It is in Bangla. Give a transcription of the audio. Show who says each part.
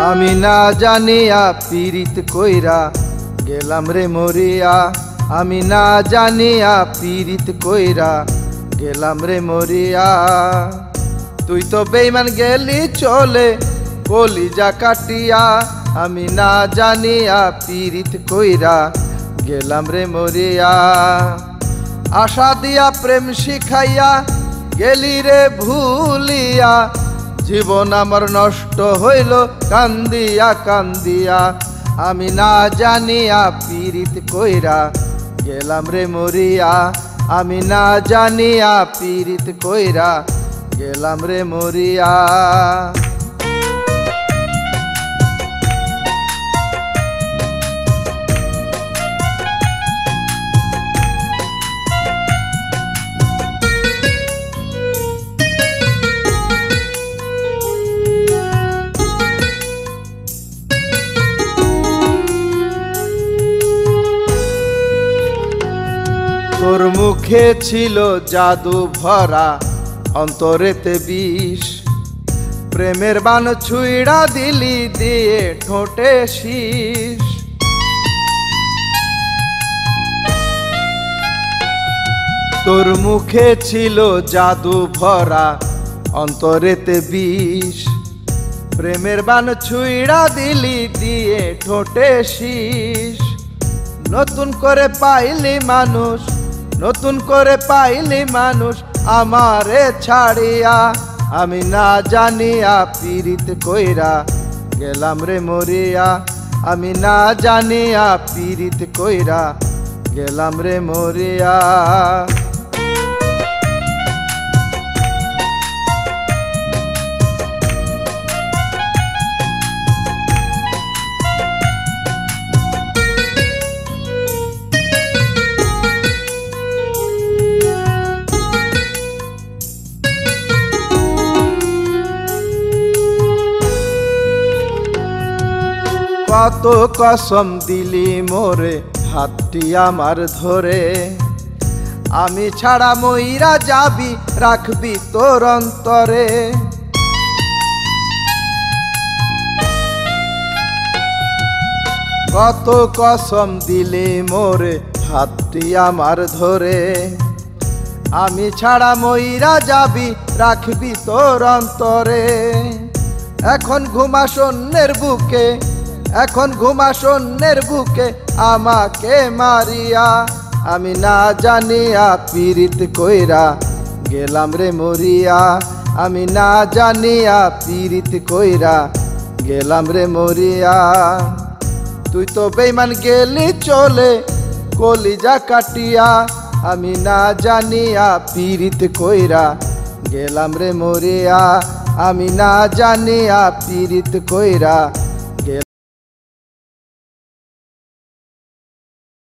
Speaker 1: আমি না জানিয়া পীড়িত কইরা গেলাম রে মরিয়া। আমি না জানিয়া পীড়িত কইরা গেলাম রে মরিয়া। তুই তো বেঈমান গেলি চলে কলিজা কাটিয়া। আমি না জানিয়া পীড়িত কইরা গেলাম রে মরিয়া। আশা দিয়া প্রেম শিখাইয়া গেলি রে ভুলিয়া। জীবন আমার নষ্ট হইল কান্দিয়া কান্দিয়া। আমি না জানিয়া পীড়িত কইরা গেলাম রে মরিয়া। আমি না জানিয়া পীড়িত কইরা গেলাম রে মরিয়া। তোর মুখে ছিল জাদু ভরা অন্তরেতে বিষ। প্রেমের বান ছুঁড়া দিলি দিয়ে ঠোঁটে শীষ। তোর মুখে ছিল জাদু ভরা অন্তরেতে বিষ। প্রেমের বান ছুঁড়া দিলি দিয়ে ঠোঁটে শীষ। নতুন করে পাইলি মানুষ, নতুন করে পাইলি মানুষ আমারে ছাড়িয়া। আমি না জানিয়া পীড়িত কইরা গেলাম রে মরিয়া। আমি না জানিয়া পীড়িত কইরা গেলাম রে মরিয়া। কত কসম দিলি মোরে হাতটি আমার ধরে। আমি ছাড়া মইরা যাবি রাখবি তোর অন্তরে। কত কসম দিলি মোরে হাতটি আমার ধরে। আমি ছাড়া মইরা যাবি রাখবি তোর অন্তরে। এখন ঘুমাস অন্যের বুকে, এখন ঘুমাস অন্যের বুকে আমাকে মারিয়া। আমি না জানিয়া পীড়িত কইরা গেলাম রে মরিয়া। আমি না জানিয়া পীড়িত কইরা গেলাম রে মরিয়া। তুই তো বেঈমান গেলি চলে কলিজা কাটিয়া। আমি না জানিয়া পীড়িত কইরা গেলাম রে মরিয়া। আমি না জানিয়া পীড়িত কইরা